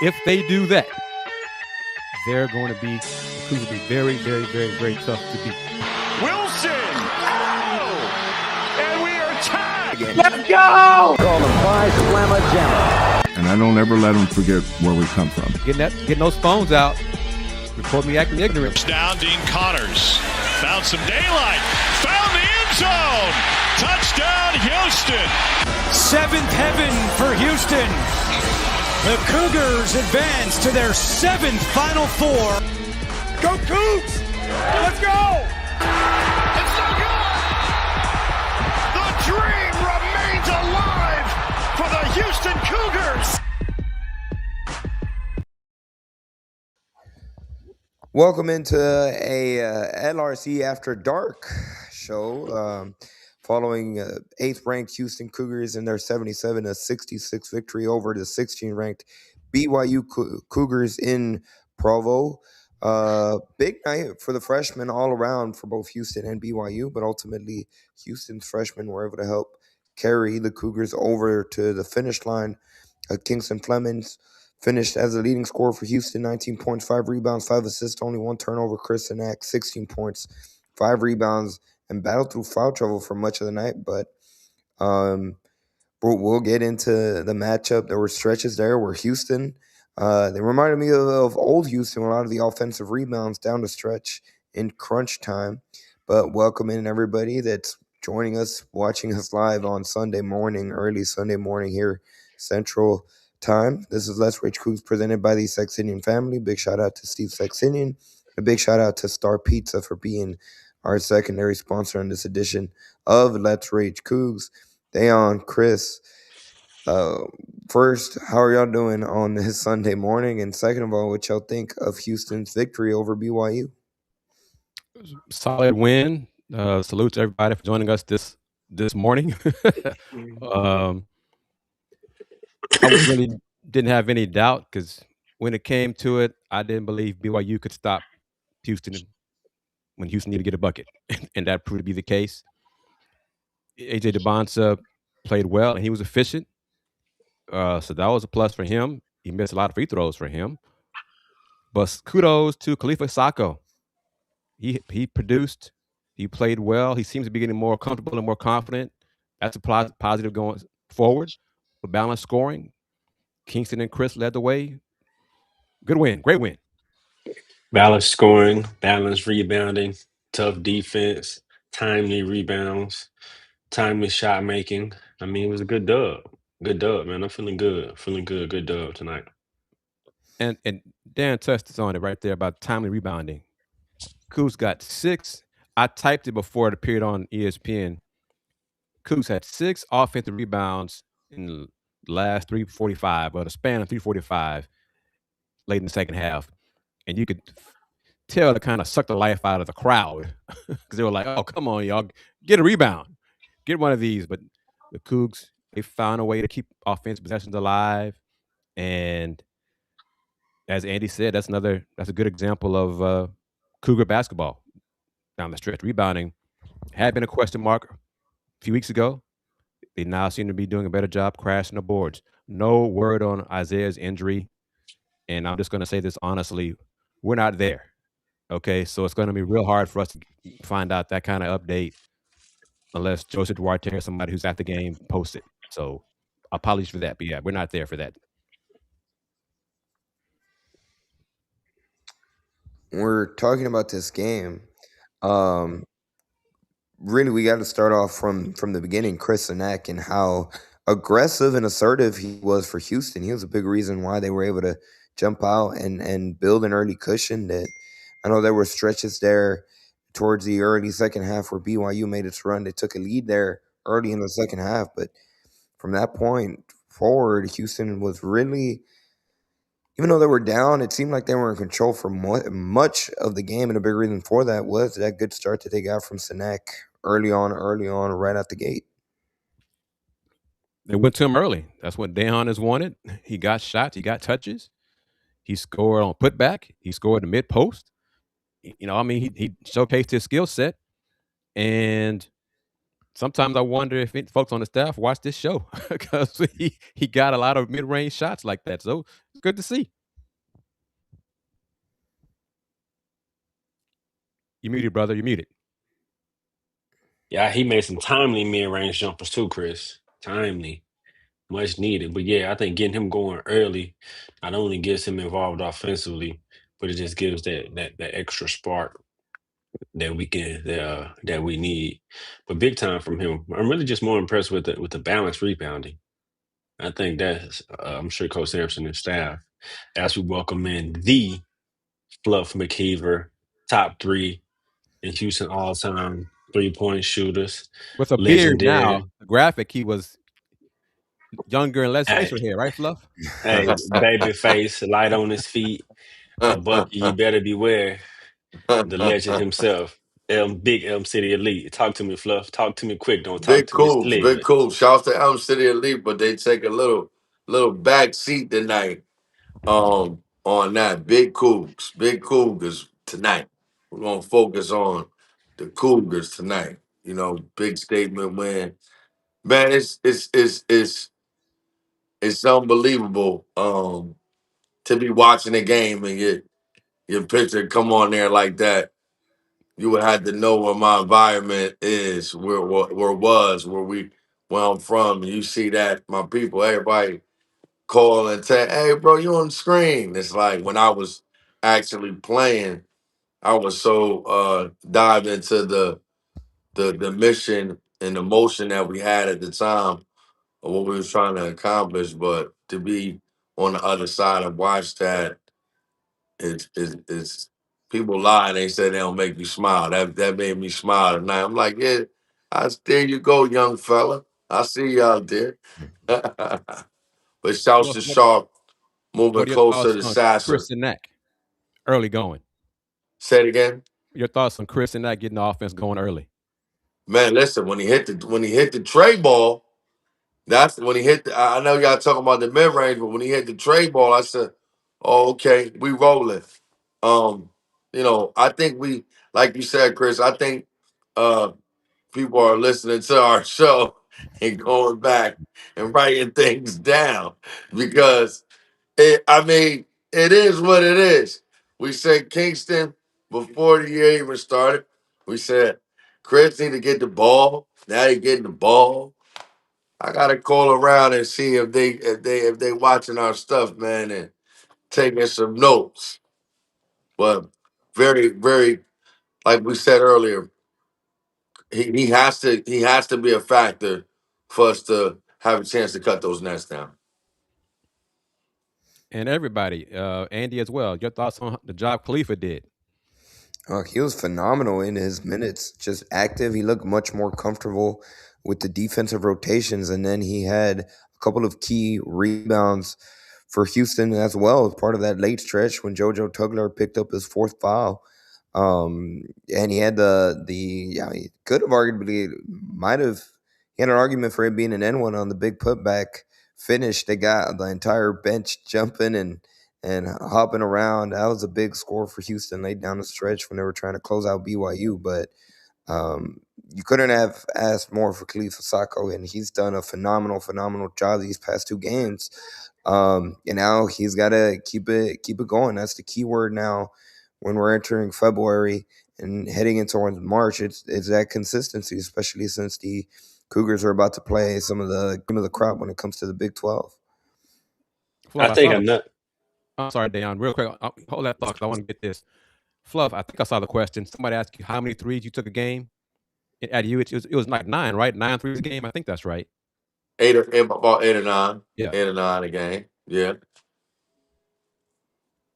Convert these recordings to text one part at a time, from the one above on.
If they do that, the Cougars will be very, very, very, very tough to beat. Wilson! Oh! And we are tied! Let's go! Call the Phi Slamma Jamma. And I don't ever let them forget where we come from. Getting those phones out. Report me acting ignorant. Down, Dean Connors. Found some daylight. Found the end zone! Touchdown, Houston! Seventh heaven for Houston. The Cougars advance to their 7th Final Four. Go Cougs! Let's go! It's so good! The dream remains alive for the Houston Cougars! Welcome into a LRC After Dark show following 8th-ranked Houston Cougars in their 77-66 victory over the 16th-ranked BYU Cougars in Provo. Big night for the freshmen all around for both Houston and BYU, but ultimately Houston's freshmen were able to help carry the Cougars over to the finish line. Kingston Flemings finished as the leading scorer for Houston, 19 points, 5 rebounds, 5 assists, only 1 turnover. Kris Gardner, 16 points, 5 rebounds, and battled through foul trouble for much of the night. But we'll get into the matchup. There were stretches there where Houston, they reminded me of old Houston, a lot of the offensive rebounds down the stretch in crunch time. But welcome in everybody that's joining us, watching us live on Sunday morning, early Sunday morning here, Central Time. This is Rage Coogs presented by the Saxenian Family. Big shout out to Steve Saxenian. A big shout out to Star Pizza for being our secondary sponsor in this edition of Let's Rage Coogs. Dayon, Kris, first, how are y'all doing on this Sunday morning? And second of all, what y'all think of Houston's victory over BYU? Solid win. Salute to everybody for joining us this morning. I really didn't have any doubt because when it came to it, I didn't believe BYU could stop Houston when Houston needed to get a bucket, and that proved to be the case. AJ DeBonsa played well, and he was efficient, so that was a plus for him. He missed a lot of free throws for him, but kudos to Khalifa Sacco. He produced. He played well. He seems to be getting more comfortable and more confident. That's a positive going forward. With balanced scoring, Kingston and Kris led the way. Good win, great win. Balanced scoring, balanced rebounding, tough defense, timely rebounds, timely shot making. I mean, it was a good dub. Good dub, man. I'm feeling good. Good dub tonight. And Dan touched on it right there about timely rebounding. Cougs got 6. I typed it before it appeared on ESPN. Cougs had 6 offensive rebounds in the last 3:45, or the span of 3:45, late in the second half. And you could tell it kind of sucked the life out of the crowd because they were like, oh, come on, y'all, get a rebound. Get one of these. But the Cougs, they found a way to keep offensive possessions alive. And as Andy said, that's a good example of Cougar basketball down the stretch. Rebounding had been a question mark a few weeks ago. They now seem to be doing a better job crashing the boards. No word on Isaiah's injury. And I'm just going to say this honestly. We're not there. Okay, so it's going to be real hard for us to find out that kind of update unless Joseph Duarte or somebody who's at the game posts it. So apologies for that. But yeah, we're not there for that. We're talking about this game. Really, we got to start off from the beginning. Kris Gardner and how aggressive and assertive he was for Houston. He was a big reason why they were able to jump out and build an early cushion. That I know there were stretches there towards the early second half where BYU made its run. They took a lead there early in the second half, but from that point forward, Houston was really, even though they were down, it seemed like they were in control for much of the game, and a big reason for that was that good start that they got from Gardner early on, right out the gate. They went to him early. That's what Dayon has wanted. He got shots. He got touches. He scored on putback. He scored the mid post. You know, I mean, he showcased his skill set. And sometimes I wonder if folks on the staff watch this show because he got a lot of mid-range shots like that. So it's good to see. You muted, brother. You muted. Yeah, he made some timely mid-range jumpers too, Chris. Timely, much needed. But yeah, I think getting him going early not only gets him involved offensively, but it just gives that extra spark that that we need. But big time from him. I'm really just more impressed with the balanced rebounding. I think that's I'm sure Coach Sampson and staff, as we welcome in the Fluff McKiver, top 3 in Houston all-time 3-point shooters, With a beard now, legendary. the graphic, he was younger and less Hey, facial hair, right, Fluff? hey, baby face, light on his feet, a Bucky, you better beware. The legend himself, Big Elm City Elite. Talk to me, Fluff. Talk to me quick. Don't talk Big to me Coogs, Big slowly. Coogs. Shouts to Elm City Elite, but they take a little back seat tonight. On that. Big Cougars tonight. We're gonna focus on the Cougars tonight. You know, big statement win. Man, it's unbelievable. To be watching the game and your picture come on there like that. You would have to know where my environment is, where I'm from. And you see that my people, everybody call and say, "Hey, bro, you on the screen." It's like when I was actually playing, I was so dived into the mission and the motion that we had at the time of what we was trying to accomplish. But to be on the other side and watch that, it's people lie. They say they don't make you smile. That made me smile tonight. I'm like, yeah, there you go, young fella. I see you out there. But shouts Fluff, to Sharp moving what are your closer thoughts to on Sasser. Chris and Knack early going? Say it again. Your thoughts on Chris and Knack getting the offense going early? Man, listen, when he hit the tray ball, that's when he hit I know y'all talking about the mid range, but when he hit the tray ball, I said, "Oh, okay, we rolling." Um, I think like you said, Chris, I think uh people are listening to our show and going back and writing things down because it is what it is. We said Kingston before the year even started. We said Chris need to get the ball. Now he getting the ball. I gotta call around and see if they watching our stuff, man, and taking some notes. But very, very, like we said earlier, he has to be a factor for us to have a chance to cut those nets down. And everybody, Andy as well. Your thoughts on the job Khalifa did? He was phenomenal in his minutes, just active. He looked much more comfortable with the defensive rotations, and then he had a couple of key rebounds for Houston as well as part of that late stretch when JoJo Tugler picked up his 4th foul. And he had he could have arguably he had an argument for it being an N1 on the big putback finish. They got the entire bench jumping and hopping around. That was a big score for Houston late down the stretch when they were trying to close out BYU. But you couldn't have asked more for Khalifa Sacco, and he's done a phenomenal job these past 2 games. And now he's got to keep it going. That's the key word now when we're entering February and heading into March. It's that consistency, especially since the Cougars are about to play some of the cream of the crop when it comes to the Big 12. I think I'm not. I'm sorry, Dayon. Real quick, hold that thought because I want to get this. Fluff, I think I saw the question. Somebody asked you how many threes you took a game at UH. It was like 9, right? 9 threes a game. I think that's right. About 8 or 9. Yeah. 8 or 9 a game. Yeah.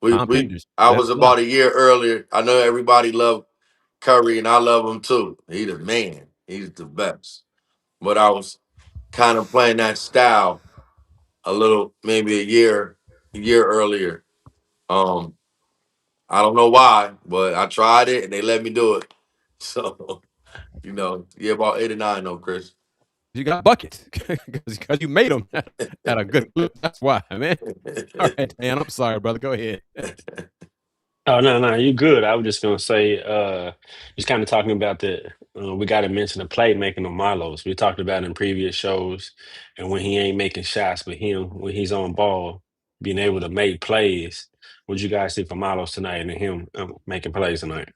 Tom Penders. I That's was Fluff. about a year earlier. I know everybody loved Curry, and I love him too. He's the man. He's the best. But I was kind of playing that style a little, maybe a year earlier. I don't know why, but I tried it and they let me do it. So, yeah, about 8 or 9 though, Chris. You got buckets because you made them at a good clip. That's why, man. All right, Dan. I'm sorry, brother. Go ahead. Oh no, you good. I was just gonna say, just kind of talking about we got to mention the playmaking of Milos. We talked about it in previous shows, and when he ain't making shots, but when he's on ball, being able to make plays. What you guys see from Milos tonight and him making plays tonight?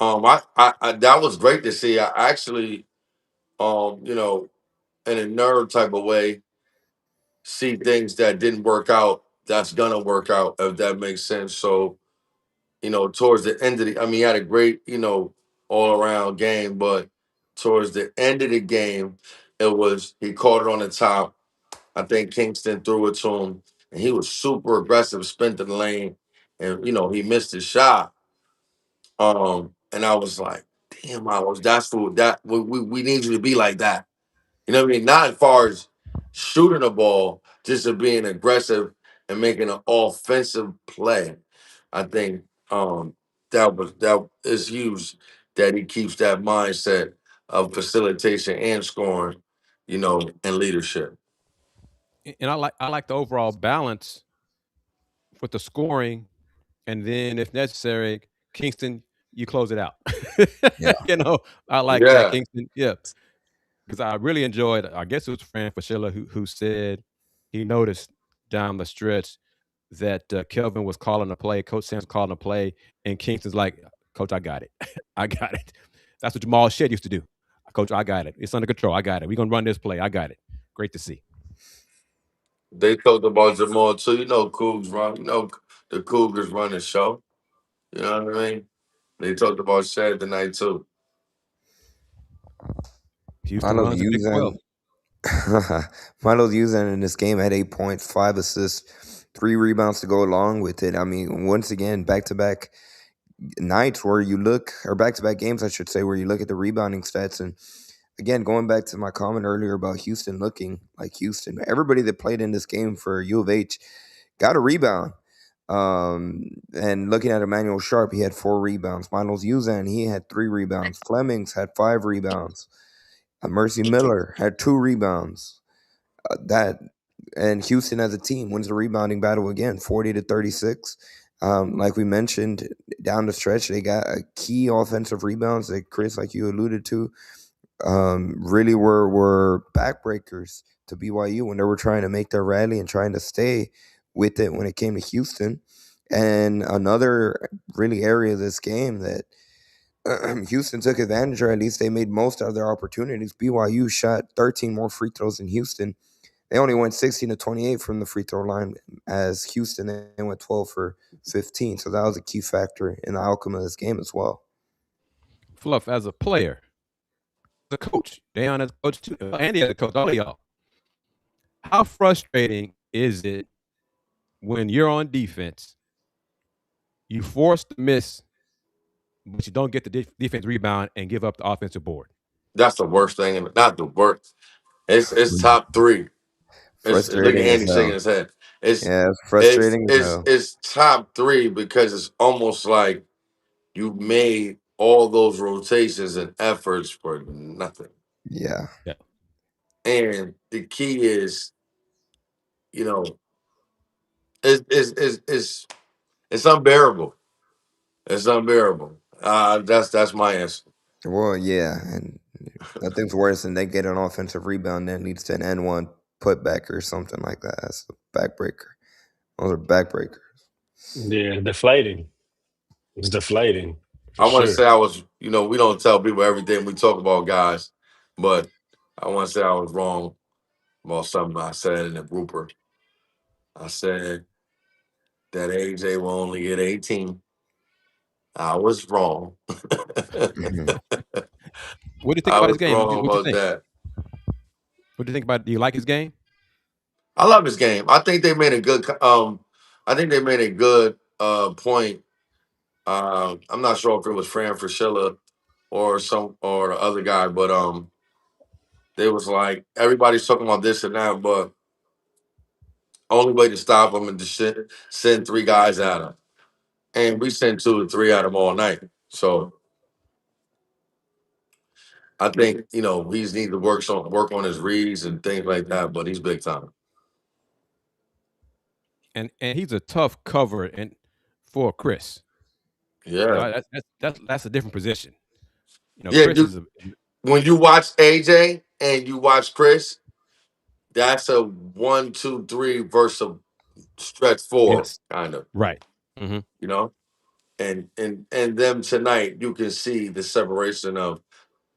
I that was great to see. I actually, you know, in a nerd type of way, see things that didn't work out. That's gonna work out if that makes sense. So, towards the end of I mean, he had a great, all around game, but towards the end of the game, he caught it on the top. I think Kingston threw it to him, and he was super aggressive, spent the lane, and he missed his shot. And I was like, damn, we need you to be like that. You know what I mean? Not as far as shooting the ball, just of being aggressive and making an offensive play. I think that is huge that he keeps that mindset of facilitation and scoring, and leadership. And I like the overall balance with the scoring, and then if necessary, Kingston, you close it out. Yeah. I like that Yeah. Kingston. Yeah, because I really enjoyed. I guess it was Fran Fraschilla who said he noticed down the stretch that Kelvin was calling a play, Coach Sam's calling a play, and Kingston's like, "Coach, I got it. I got it." That's what Jamal Shedd used to do. Coach, I got it. It's under control. I got it. We're gonna run this play. I got it. Great to see. They talked about Jamal too. Cougs run. The Cougars run the show. You know what I mean? They talked about Shad tonight too. Houston Milo's runs the Big 12. Milo's using in this game had 8 points, 5 assists, 3 rebounds to go along with it. I mean, once again, back-to-back nights where you look, or back-to-back games, I should say, where you look at the rebounding stats. And again, going back to my comment earlier about Houston looking like Houston, everybody that played in this game for U of H got a rebound. And looking at Emmanuel Sharp, he had 4 rebounds. Milos Uzan, he had 3 rebounds. Flemings had 5 rebounds. Mercy Miller had 2 rebounds. That and Houston as a team wins the rebounding battle again, 40-36. Like we mentioned, down the stretch, they got a key offensive rebounds that Kris, like you alluded to, really were backbreakers to BYU when they were trying to make their rally and trying to stay with it when it came to Houston. And another really area of this game that Houston took advantage, or at least they made most out of their opportunities. BYU shot 13 more free throws than Houston. They only went 16-28 from the free throw line, as Houston they went 12 for 15. So that was a key factor in the outcome of this game as well. Fluff, as a player, as a coach, Dayon as a coach too, Andy as a coach, all of y'all. How frustrating is it when you're on defense, you force the miss, but you don't get the defense rebound and give up the offensive board? That's the worst thing, and not the worst. It's top 3. Look at Frustrating as Andy shaking hell. his head. It's Yeah, it's it's frustrating as it's hell. it's top 3 because it's almost like you made all those rotations and efforts for nothing. Yeah. Yeah. And the key is, it's unbearable. It's unbearable. That's my answer. Well, yeah, and nothing's worse than they get an offensive rebound that leads to an N1 putback or something like that. That's a backbreaker. Those are backbreakers. Yeah, deflating. It's deflating for I want to sure. say I was, we don't tell people everything we talk about, guys, but I want to say I was wrong about something I said in the grouper. I said that AJ will only get 18. I was wrong. Mhm. What do you think I about his was game? wrong What do you about think? that. What do you think about? Do you like his game? I love his game. I think they made a good point. I'm not sure if it was Fran Fraschilla or the other guy, but they was like everybody's talking about this and that, but only way to stop him is to send 3 guys at him, and we sent 2 to 3 at him all night. So I think he's need to work on his reads and things like that, but he's big time. And he's a tough cover for Kris. Yeah, That's a different position. Yeah, Kris is a when you watch AJ and you watch Kris, that's a 1, 2, 3 versus a stretch four yes, kind of, right. Hmm. you know. And them tonight, you can see the separation of,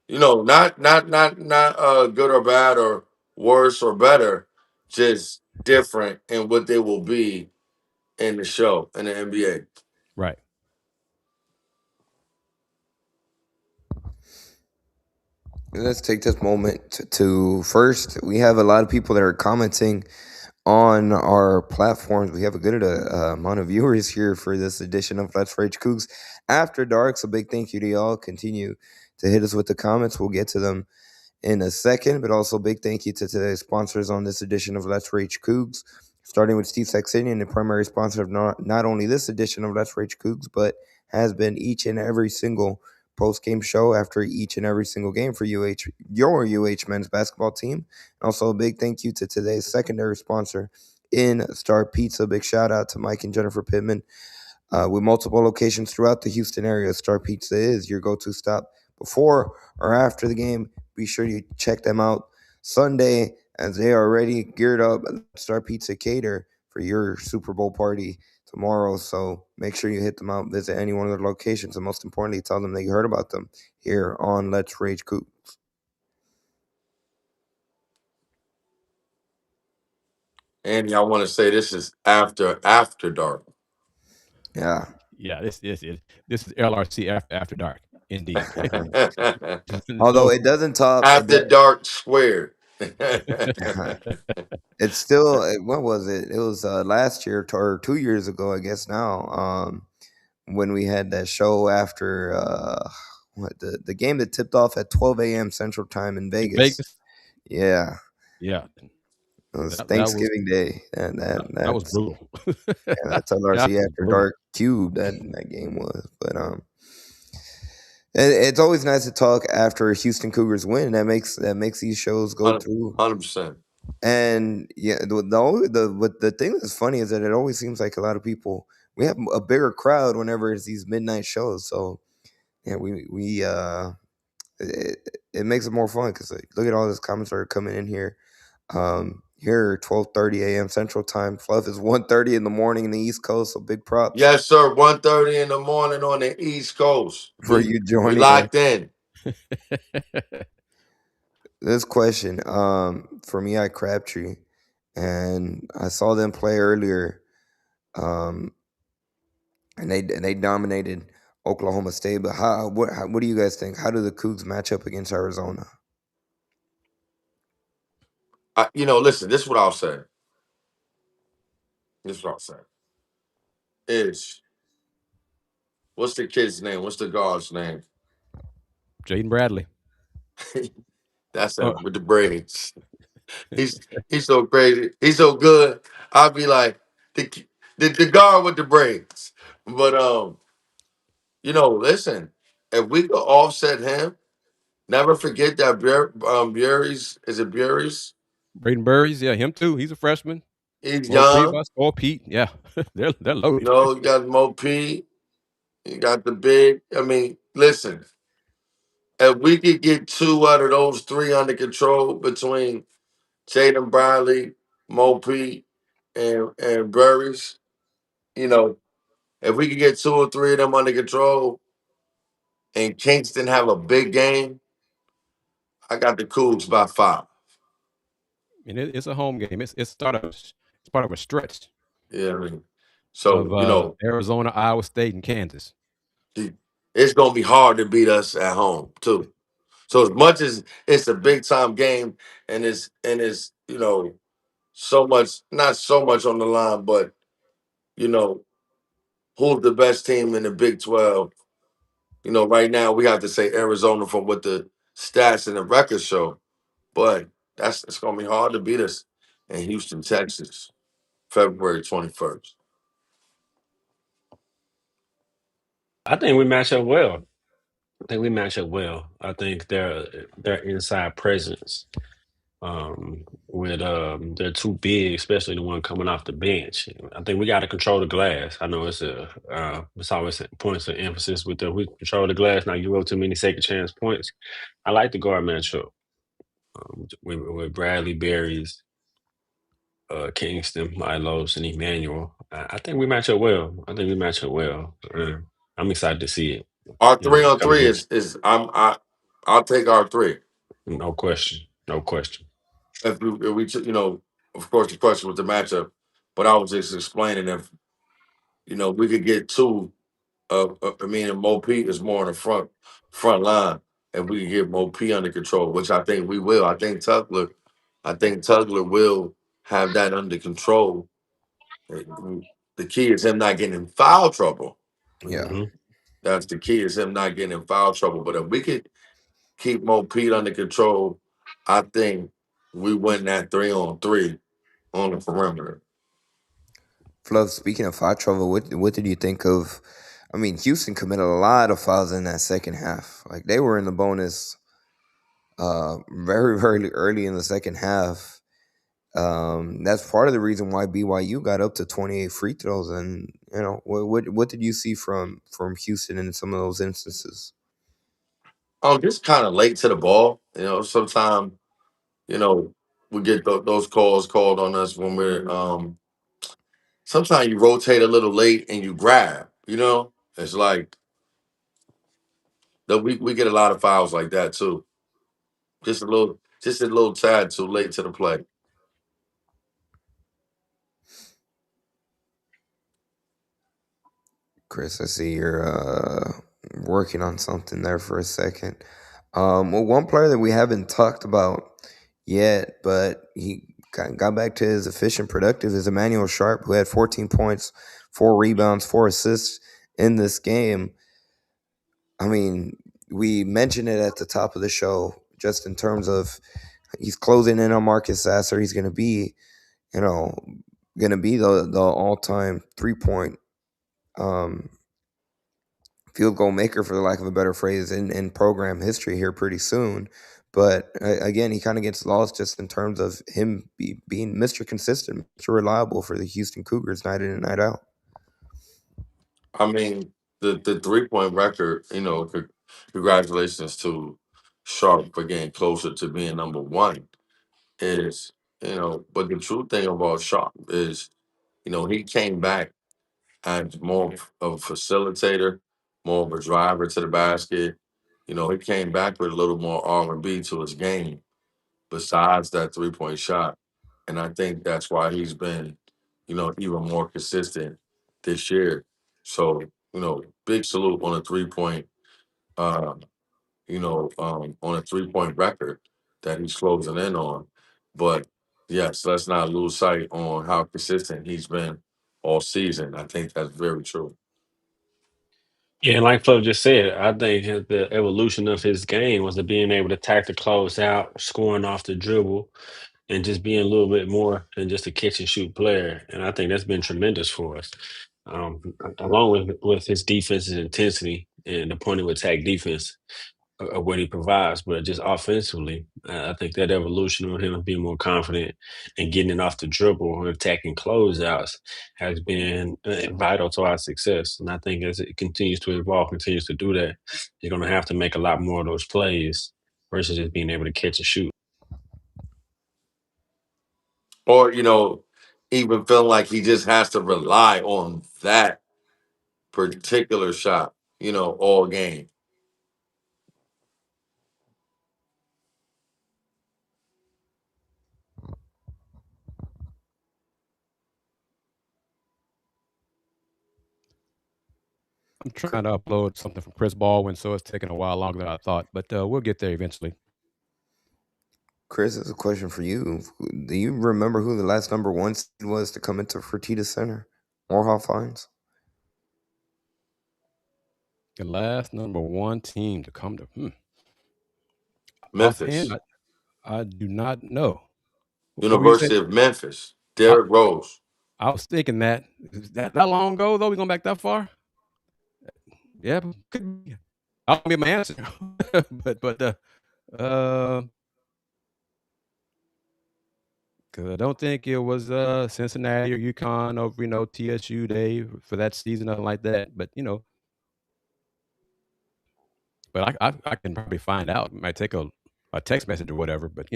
not good or bad or worse or better, just different in what they will be in the show in the NBA. Right. Let's take this moment to first, we have a lot of people that are commenting on our platforms. We have a good amount of viewers here for this edition of Let's Rage Coogs After Dark. So big thank you to y'all. Continue to hit us with the comments. We'll get to them in a second, but also big thank you to today's sponsors on this edition of Let's Rage Coogs, starting with Steve Saxenian, the primary sponsor of not only this edition of Let's Rage Coogs, but has been each and every single post-game show after each and every single game for your UH men's basketball team. And also a big thank you to today's secondary sponsor in Star Pizza. Big shout out to Mike and Jennifer Pittman. With multiple locations throughout the Houston area, Star Pizza is your go-to stop before or after the game. Be sure you check them out Sunday as they are already geared up. Star Pizza cater for your Super Bowl party tomorrow. So make sure you hit them out, visit any one of their locations, and most importantly, tell them that you heard about them here on Let's Rage Coogs. Andy, I want to say this is after dark. Yeah. Yeah, this is LRC after dark, indeed. Although No, it doesn't top, After dark squared. it's still, what was it? It was last year or 2 years ago, I guess now, when we had that show after the game that tipped off at 12 a.m. Central Time in in Vegas. Vegas, Yeah, yeah, it was that was Thanksgiving Day, and that was that's brutal. that's That LRC was after brutal. dark cube that game was. But it's always nice to talk after Houston Cougars win. That makes these shows go through. 100%. And yeah, the thing that's funny is that it always seems like a lot of people, we have a bigger crowd whenever it's these midnight shows. So yeah, it makes it more fun because look at all this comments that are coming in here. Here 12:30 a.m. Central Time. Fluff is 1:30 in the morning in the East Coast. So big props Yes, sir. 1:30 in the morning on the East Coast. for We you we joining us. locked in. This question, for me, I Crabtree, and I saw them play earlier, and they dominated Oklahoma State. But what do you guys think? How do the Cougs match up against Arizona? Listen, this is what I'll say. This is what I'll say. Is what's the kid's name? What's the guard's name? Jaden Bradley. That's Uh, him with the braids. He's he's so crazy. He's so good. I'll be like the guard with the braids. But listen, if we could offset him, never forget that Bury's is it Bury's? Braden Burries, yeah, him too. He's a freshman. He's Mo young. Pribus, or Pete, yeah, they're loaded. You got Mo P. You got the big. I mean, listen, if we could get two out of those three under control between Jaden Bradley, Mo P, and Burris, you know, if we could get two or three of them under control and Kingston have a big game, I got the Cougs by 5. And it's a home game. It's part of a stretch Yeah, I mean, of so Arizona, Iowa State, and Kansas. it's gonna be hard to beat us at home too. So as much as it's a big time game and it's so much, not so much on the line, but you know who's the best team in the Big 12? Right now we have to say Arizona from what the stats and the records show, but it's gonna be hard to beat us in Houston, Texas, February 21st. I think we match up well. I think we match up well. I think their inside presence with they're too big, especially the one coming off the bench. I think we got to control the glass. I know it's always points of emphasis with we control the glass, not give up too many second chance points. I like the guard matchup with Bradley, Berries, Kingston, Milos, and Emmanuel. I think we match up well. I'm excited to see it. Our 3-on-3 Coming is I'll take our three. in. No question. If we of course the question was the matchup, but I was just explaining if we could get two. Mo P is more on the front line, and we can get Mo P under control, which I think we will. I think Tugler will have that under control. The key is him not getting in foul trouble. Yeah. Mm-hmm. That's the key, is him not getting in foul trouble. But if we could keep Mo Pete under control, I think we win that 3-on-3 on the perimeter. Fluff, speaking of foul trouble, what did you think of? I mean, Houston committed a lot of fouls in that second half. Like, they were in the bonus very, very early in the second half. That's part of the reason why BYU got up to 28 free throws. And what did you see from Houston in some of those instances? Just kind of late to the ball. Sometimes we get those calls called on us when we're sometimes you rotate a little late and you grab. It's like we get a lot of fouls like that too. Just a little tad too late to the play. Kris, I see you're working on something there for a second. Well, one player that we haven't talked about yet, but he got back to his efficient productive, is Emmanuel Sharp, who had 14 points, 4 rebounds, 4 assists in this game. I mean, we mentioned it at the top of the show, just in terms of he's closing in on Marcus Sasser. He's going to be, the all-time 3-point field goal maker, for the lack of a better phrase, in program history here pretty soon. But again, he kind of gets lost just in terms of him being Mr. Consistent, Mr. Reliable for the Houston Cougars night in and night out. I mean, the 3-point record, congratulations to Sharp for getting closer to being number one. Is, but the true thing about Sharp is, he came back as more of a facilitator, more of a driver to the basket. He came back with a little more R&B to his game besides that 3-point shot. And I think that's why he's been, even more consistent this year. So, big salute on a 3-point, on a 3-point record that he's closing in on. But yes, let's not lose sight on how consistent he's been all season. I think that's very true. Yeah, and like Flo just said, I think the evolution of his game was being able to attack the close out, scoring off the dribble, and just being a little bit more than just a catch and shoot player. And I think that's been tremendous for us. Along with his defensive intensity and the point of attack defense of what he provides, but just offensively, I think that evolution of him being more confident and getting it off the dribble and attacking closeouts has been vital to our success. And I think as it continues to evolve, continues to do that, you're going to have to make a lot more of those plays versus just being able to catch and shoot. Or, even feeling like he just has to rely on that particular shot, all game. I'm trying to upload something from Chris Baldwin, so it's taking a while longer than I thought, but we'll get there eventually. Kris, this is a question for you. Do you remember who the last number 1 seed was to come into Fertitta Center? Morehouse Fines? The last number 1 team to come to Memphis. offhand, I do not know. University of Memphis. Derrick Rose. I was thinking that. Is that long ago, though? We going back that far? Yeah, could be. I don't get my answer. but Because I don't think it was Cincinnati or UConn over TSU Day for that season, nothing like that. But but I can probably find out. It might take a text message or whatever. But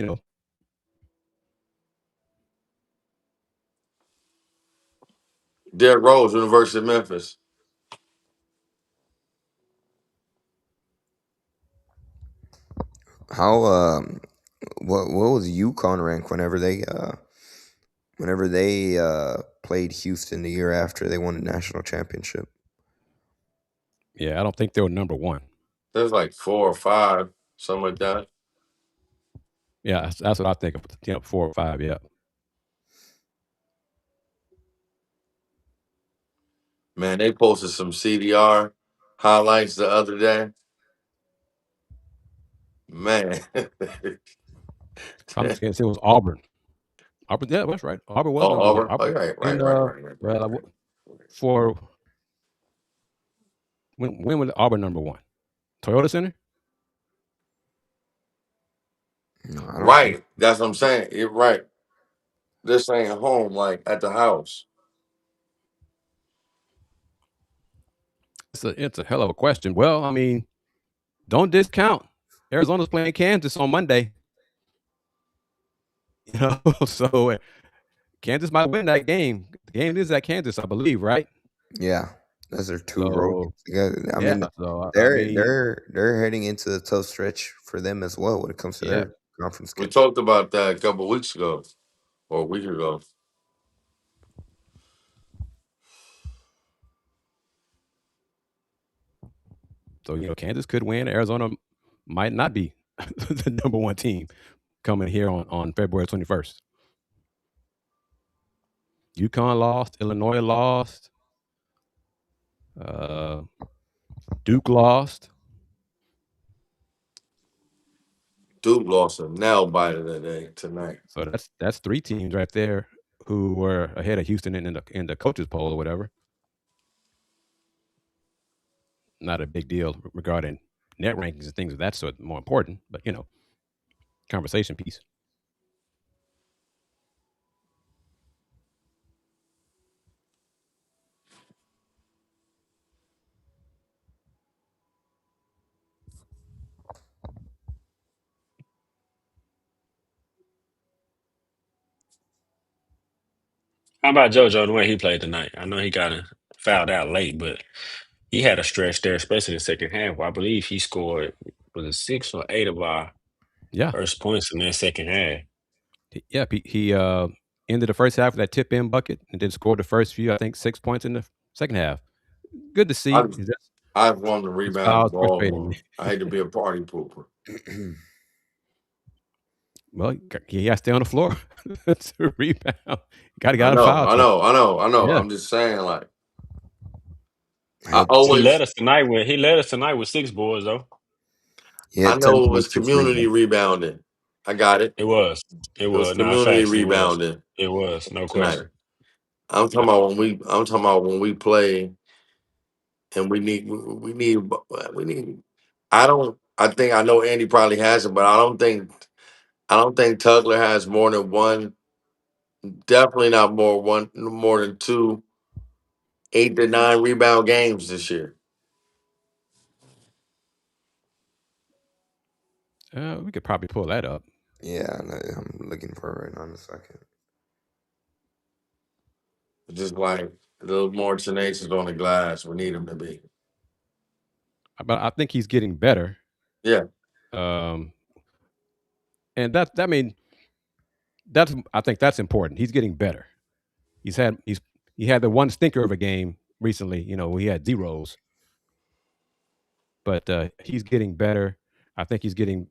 Derrick Rose, University of Memphis. How what was UConn rank whenever they played Houston the year after they won the national championship? yeah, I don't think they were number one. There's like 4 or 5, something like that. Yeah, that's what I think of. 4 or 5. Yeah. Man, they posted some CDR highlights the other day. Man. I'm just gonna say it was Auburn. Auburn, yeah, that's right. Auburn was Oh, number one. Auburn. Oh, Auburn right. well, for when was Auburn number one? Toyota Center. No, I don't think. Right. That's what I'm saying. You're right. They're saying home, like at the house. It's a hell of a question. Well, I mean, don't discount Arizona's playing Kansas on Monday. So Kansas might win that game. The game is at Kansas, I believe, right? Yeah, those are two road So games. I yeah, mean, so I they're mean, they're heading into the tough stretch for them as well when it comes to yeah. their conference We schedule. talked about that a couple of weeks ago or a week ago. So Kansas could win. Arizona might not be the number one team coming here on February 21st. UConn lost. Illinois lost. Duke lost. Duke lost a nail biter today tonight. So that's 3 teams right there who were ahead of Houston in the coaches poll or whatever. Not a big deal regarding net rankings and things of that sort. More important, but conversation piece. How about JoJo the way he played tonight? I know he got fouled out late, but he had a stretch there, especially in the second half. Where I believe he scored was it 6 or 8 of our Yeah, first points in that second half. he ended the first half with that tip in bucket and then scored the first few, I think 6 points in the second half. Good to see. I've wanted to His rebound the fouls ball frustrating more. me. I hate to be a party pooper. Well, he has to stay on the floor to rebound. Got to I get out of foul trouble. know. Yeah. I'm just saying, like, I Had He always, led us tonight with 6 boards though. he I had 10 know it was points, 6 community rebounds. rebounding. I got it. It was. It It was was. Nah, community facts. It was. rebounding It was. No tonight. question. I'm talking about when we play and we need. I think I know Andy probably has it, but I don't think Tugler has more than one. Definitely not more than 2 8 to 9 rebound games this year. We could probably pull that up. Yeah, I'm looking for it right now in a second. Just like a little more tenacious on the glass. We need him to be. But I think he's getting better. Yeah. And I think that's important. He's getting better. He had the one stinker of a game recently. He had zeros, but he's getting better. I think he's getting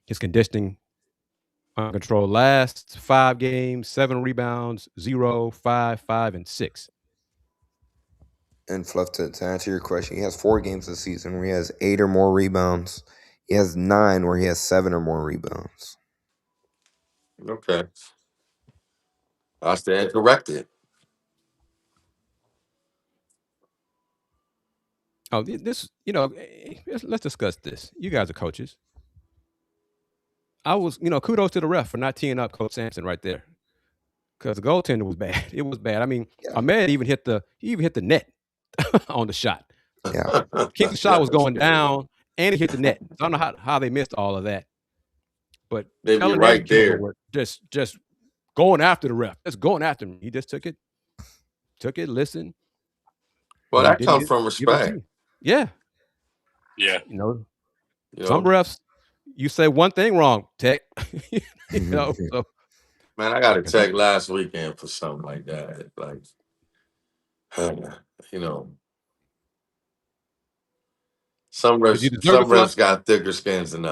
his conditioning under control. Last 5 games, 7 rebounds, 0, 5, 5, and 6. And Fluff, to answer your question, he has 4 games this season where he has 8 or more rebounds. He has 9 where he has 7 or more rebounds. Okay. I stand corrected. Oh, let's discuss this. You guys are coaches. I was, kudos to the ref for not teeing up Coach Sampson right there. because the goaltender was bad. It was bad. I mean, Yeah. Ahmed even hit the net on the shot. Yeah. Kingston's shot was going down, and he hit the net. So I don't know how they missed all of that. But They'd be Kellen and right McKiver there. were just going after the ref, just going after him. He just took it, listened, Well, and he that didn't comes from give it a respect. T. Yeah, Yeah. You some know, refs, you say one thing wrong, Tech. So man, I got a check last weekend for something like that. Like, you know, some did you refs, deserve some it, Fluff? refs got thicker skins than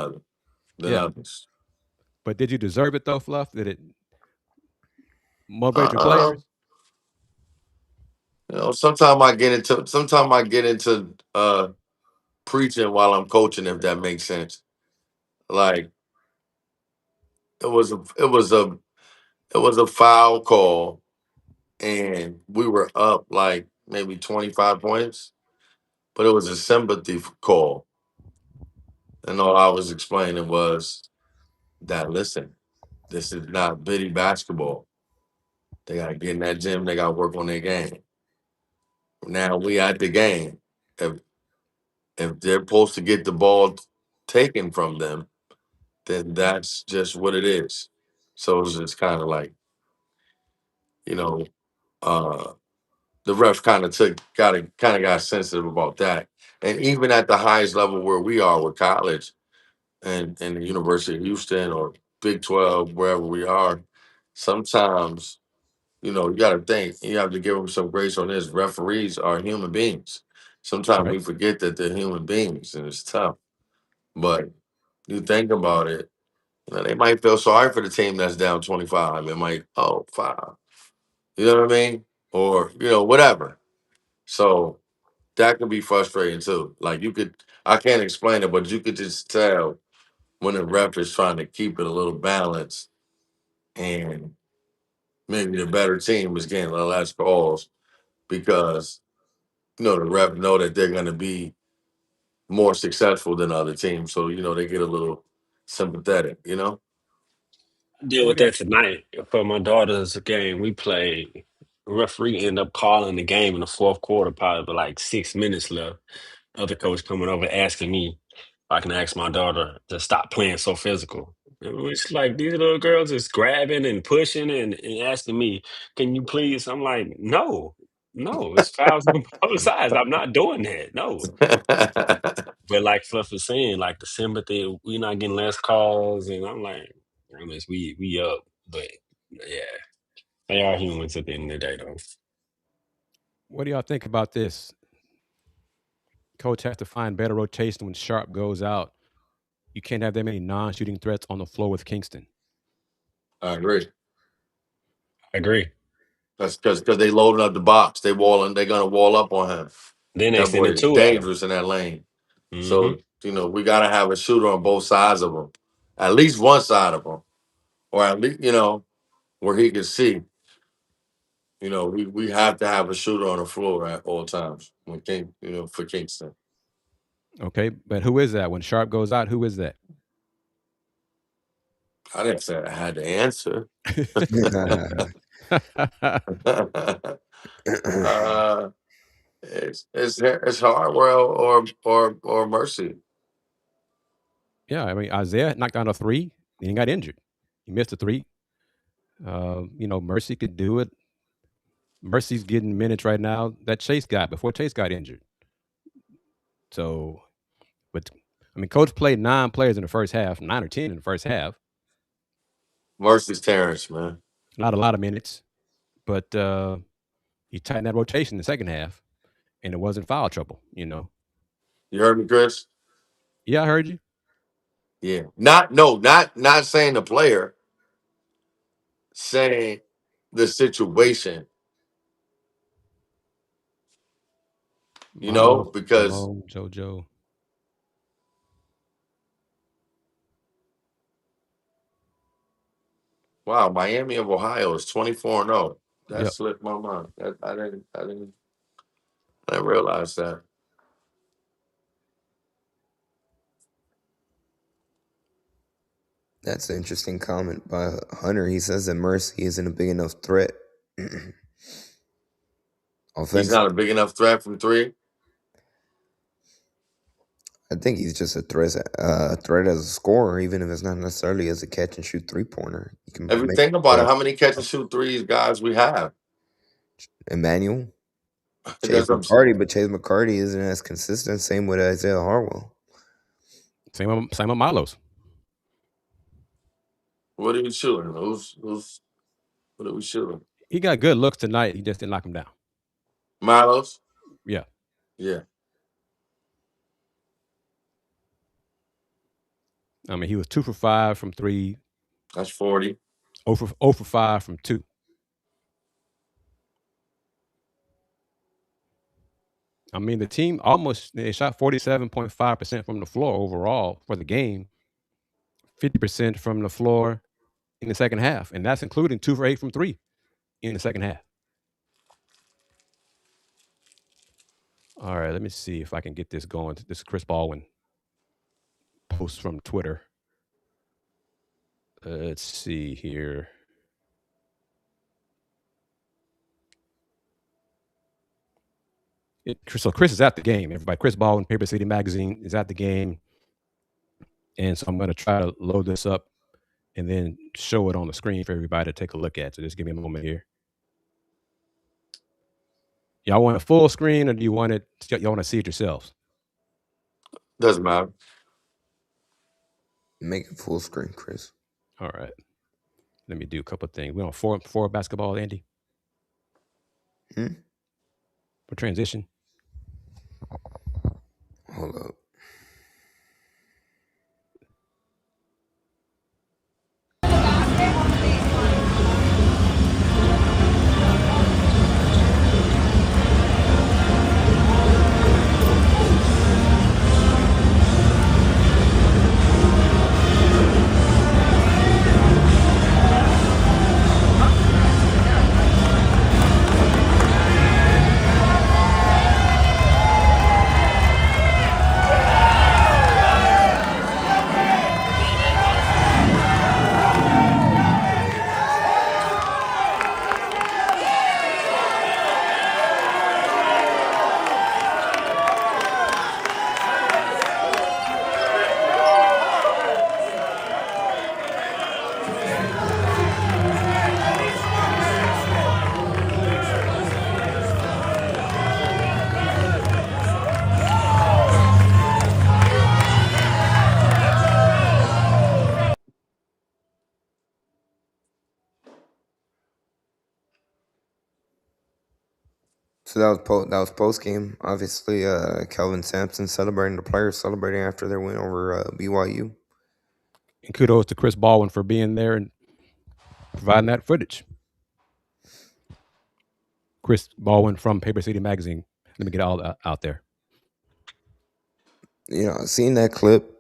Yeah, others. but did you deserve it though, Fluff? Did it motivate your Uh, players? sometimes I get into preaching while I'm coaching, if that makes sense. Like it was a foul call, and we were up like maybe 25 points, but it was a sympathy call, and all I was explaining was that listen, this is not bitty basketball. They got to get in that gym. They got to work on their game. Now we at the game. If they're supposed to get the ball taken from them, then that's just what it is. So it's just kind of like, you know, uh, the refs got sensitive about that. And even at the highest level where we are with college and the University of Houston or Big 12, wherever we are, sometimes, you got to think, you have to give them some grace on this. Referees are human beings. Sometimes Right. we forget that they're human beings and it's tough. But you think about it, they might feel sorry for the team that's down 25. It might, oh, 5. You know what I mean? Or, whatever. So that could be frustrating too. Like I can't explain it, but you could just tell when the ref is trying to keep it a little balanced and maybe the better team is getting the less calls because, the ref know that they're going to be more successful than other teams. So, they get a little sympathetic. Deal We with got that tonight for my daughter's game. We played. Referee ended up calling the game in the fourth quarter, probably with like 6 minutes left. Other coach coming over asking me if I can ask my daughter to stop playing so physical. And it's like these little girls is grabbing and pushing and asking me, "Can you please?" I'm like, "No, no, it's fouls on both sides. I'm not doing that. No." But like Fluff is saying, like the sympathy, we're not getting less calls, and I'm like, I mean, we up, but yeah, they are humans at the end of the day, though. What do y'all think about this? Coach has to find better rotation when Sharp goes out. You can't have that many non-shooting threats on the floor with Kingston. I agree. I agree. That's because they loading up the box. They're gonna wall up on him. Then they That boy sending is two at them. dangerous in that lane. Hmm. So, we gotta have a shooter on both sides of him. At least one side of him. Or at least, where he can see. We have to have a shooter on the floor at all times for Kingston. Okay, but who is that when Sharp goes out? Who is that? I didn't say I had the answer. uh, it's Hardwell or Mercy. Yeah, I mean Isaiah knocked down a three, and he got injured. He missed a three. Mercy could do it. Mercy's getting minutes right now. That Chase got before Chase got injured. So, but I mean, Coach played 9 players in the first half, 9 or 10 in the first half. Mercy's Terrence, man. Not a lot of minutes, but he tightened that rotation in the second half, and it wasn't foul trouble. You heard me, Chris? Yeah, I heard you. Yeah. Not saying the player, saying the situation. Because Malone, JoJo. wow, Miami of Ohio is 24-0. That Yep. slipped my mind. I didn't realize that. That's an interesting comment by Hunter. He says that Mercy isn't a big enough threat. He's not a big enough threat from three. I think he's just a threat as a scorer, even if it's not necessarily as a catch and shoot 3-pointer. You can If you think about it, how many catch and shoot threes guys we have? Emmanuel, That's Chase McCarty, but Chase McCarty isn't as consistent. Same with Isaiah Harwell. Same with Milos. What are we shooting? What are we shooting? He got good looks tonight. He just didn't knock him down. Milos? Yeah. Yeah. I mean, he was 2 for 5 from 3. That's 40. 0 for 5 from 2. I mean, the team they shot 47.5% from the floor overall for the game, 50% from the floor in the second half, and that's including 2 for 8 from 3 in the second half. All right, let me see if I can get this going. This is Chris Baldwin post from Twitter. Let's see here. So Chris is at the game, everybody. Chris Baldwin, Paper City Magazine, is at the game. And so I'm going to try to load this up and then show it on the screen for everybody to take a look at. So just give me a moment here. Y'all want a full screen, or do y'all want to see it yourselves? Doesn't matter. Make it full screen, Chris. All right. Let me do a couple of things. We're on four basketball, Andy. For transition. Hold up. So that was post game. Obviously, Kelvin Sampson celebrating, the players celebrating after their win over BYU. And kudos to Chris Baldwin for being there and providing that footage. Chris Baldwin from Paper City Magazine. Let me get all out there. You know, seeing that clip,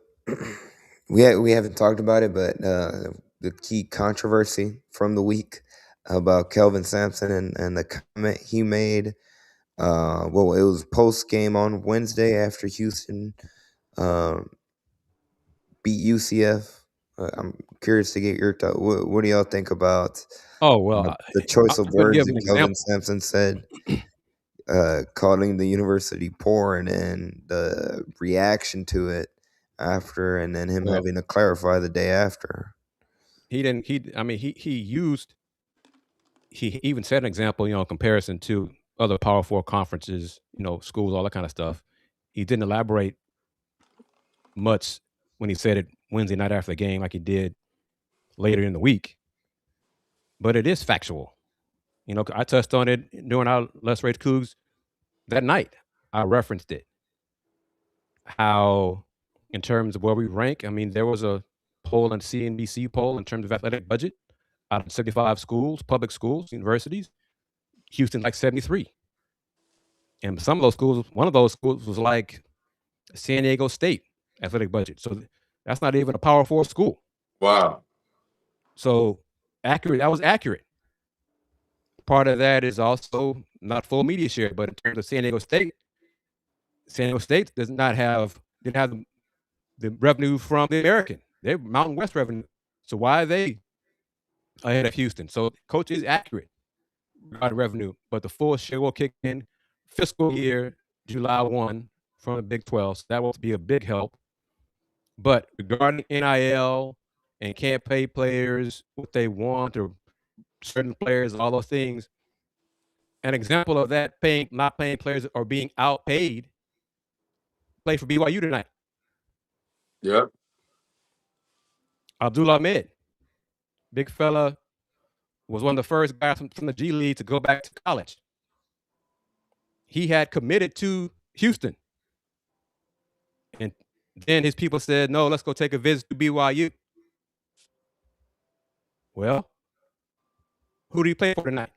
we haven't talked about it, but the key controversy from the week about Kelvin Sampson and the comment he made. Well, it was post game on Wednesday after Houston beat UCF. I'm curious to get your thought. What do y'all think about? The choice of words that Kelvin Sampson said, calling the university poor, and then the reaction to it after, and then him having to clarify the day after. He even set an example, in comparison to other Power 4 conferences, schools, all that kind of stuff. He didn't elaborate much when he said it Wednesday night after the game like he did later in the week. But it is factual. I touched on it during our Let's Rage Coogs that night. I referenced it. How, in terms of where we rank, there was a poll, and CNBC poll, in terms of athletic budget, out of 75 schools, public schools, universities, Houston like 73. And some of those schools, one of those schools was like San Diego State athletic budget. So that's not even a Power 4 school. Wow. So accurate. That was accurate. Part of that is also not full media share, but in terms of San Diego State didn't have the revenue from the American. They're Mountain West revenue. So why are they ahead of Houston? So coach is accurate regarding revenue, but the full share will kick in fiscal year July 1 from the Big 12. So that will be a big help. But regarding NIL and can't pay players what they want or certain players, all those things, an example of that not paying players or being outpaid, played for BYU tonight. Yep. Abdul Ahmed, big fella, was one of the first guys from the G League to go back to college. He had committed to Houston. And then his people said, no, let's go take a visit to BYU. Well, who did he play for tonight?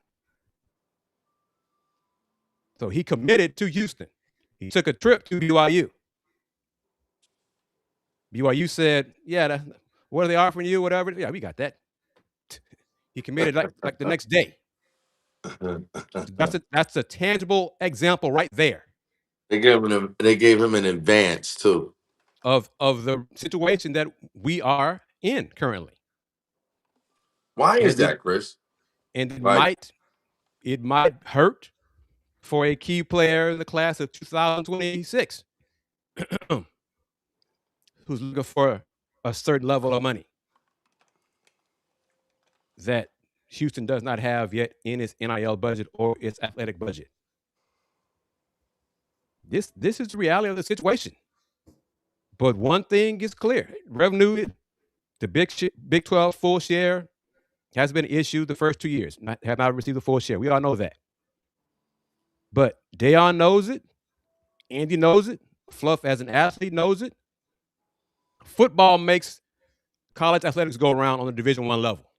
So he committed to Houston. He took a trip to BYU. BYU said, yeah, what are they offering you, whatever? Yeah, we got that. He committed like the next day. That's a tangible example right there. They gave him an advance too of the situation that we are in currently. Why is that, Kris? And it might hurt for a key player in the class of 2026 who's looking for a certain level of money that Houston does not have yet in its NIL budget or its athletic budget. This is the reality of the situation. But one thing is clear. Revenue, the Big 12 full share has been an issue the first 2 years. Have not received a full share. We all know that. But Dayon knows it. Andy knows it. Fluff as an athlete knows it. Football makes college athletics go around on the Division I level.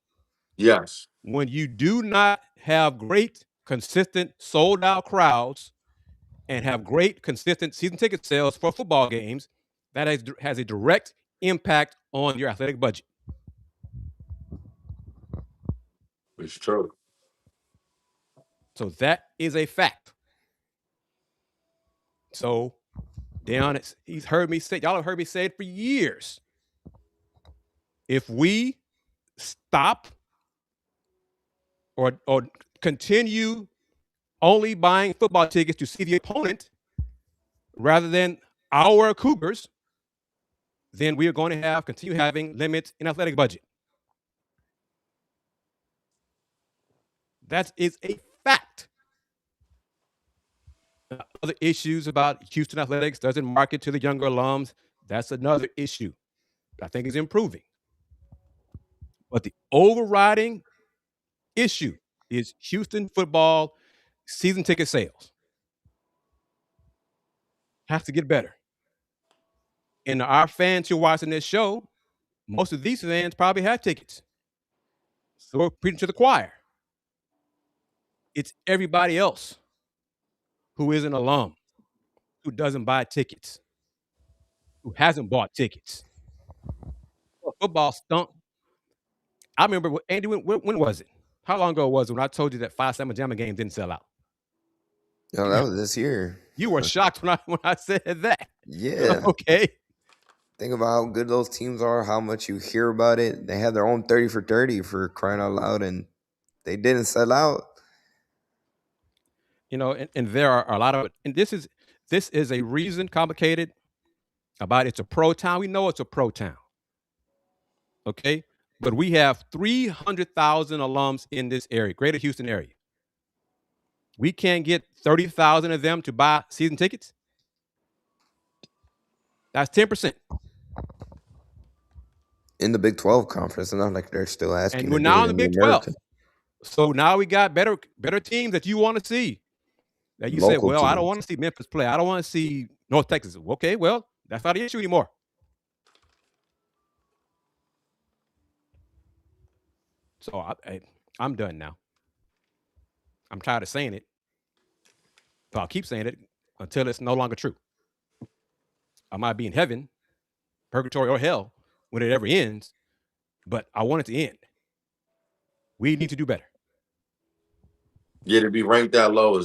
Yes. When you do not have great, consistent, sold-out crowds and have great, consistent season ticket sales for football games, that has a direct impact on your athletic budget. It's true. So that is a fact. So Dayon, he's heard me say, y'all have heard me say it for years. If we stop or continue only buying football tickets to see the opponent rather than our Cougars, then we are going to continue having limits in athletic budget. That is a fact. Other issues about Houston athletics doesn't market to the younger alums. That's another issue. I think is improving. But the overriding issue is Houston football season ticket sales. Has to get better. And our fans who are watching this show, most of these fans probably have tickets. So we're preaching to the choir. It's everybody else who is an alum, who doesn't buy tickets, who hasn't bought tickets. Football stunk. I remember, Andy, when was it? How long ago was it when I told you that 5 Summer Jamma games didn't sell out? No, that was this year. You were shocked when I said that. Yeah. Okay. Think about how good those teams are, how much you hear about it. They had their own 30 for 30 for crying out loud, and they didn't sell out. You know, and there are a lot of, and this is a reason complicated about it's a pro town. We know it's a pro town. Okay. But we have 300,000 alums in this area, greater Houston area. We can't get 30,000 of them to buy season tickets. That's 10%. In the Big 12 conference, it's not like they're still asking. And we're now in the Big 12. So now we got better teams that you want to see. That you say, well, teams. I don't want to see Memphis play. I don't want to see North Texas. Okay, well, that's not the issue anymore. So I'm done now. I'm tired of saying it. So I'll keep saying it until it's no longer true. I might be in heaven, purgatory, or hell when it ever ends, but I want it to end. We need to do better. Yeah, to be ranked that low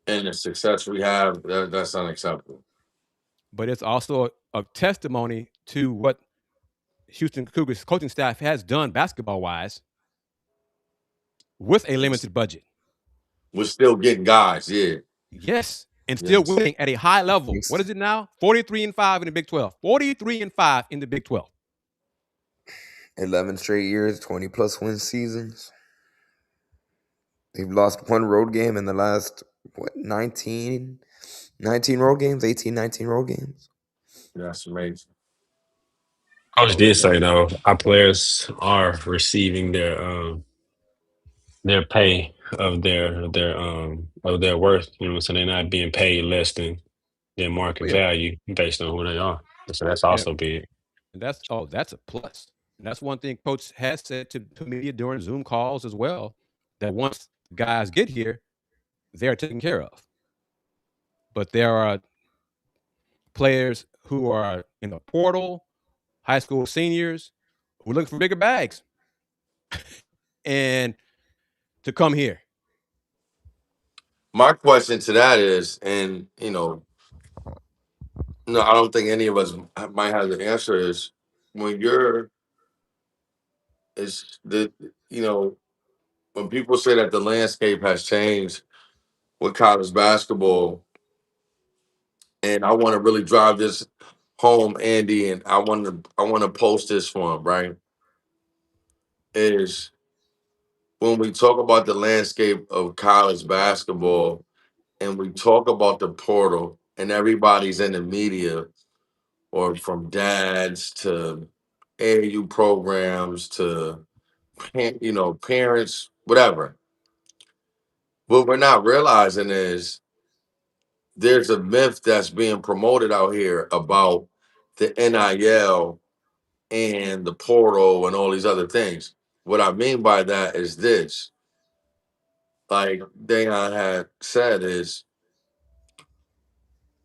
and the success we have, that's unacceptable. But it's also a testimony to what Houston Cougars coaching staff has done basketball-wise with a limited budget. We're still getting guys, yeah. Yes, and still winning at a high level. What is it now? 43-5 in the Big 12. 43-5 in the Big 12. 11 straight years, 20-plus win seasons. They've lost one road game in the last, 19 road games, 18, 19 road games. That's amazing. Coach did say though, our players are receiving their pay of their worth. So they're not being paid less than their market value based on who they are. So that's also big. And that's a plus. And that's one thing Coach has said to media during Zoom calls as well, that once guys get here, they're taken care of. But there are players who are in the portal, high school seniors, who are looking for bigger bags and to come here. My question to that is, and no, I don't think any of us might have the answer, is when when people say that the landscape has changed with college basketball, and I want to really drive this home, Andy, and I want to post this for him, right? Is when we talk about the landscape of college basketball and we talk about the portal and everybody's in the media, or from dads to AAU programs to parents, whatever. What we're not realizing is there's a myth that's being promoted out here about the NIL and the portal and all these other things. What I mean by that is this, like Dayon had said, is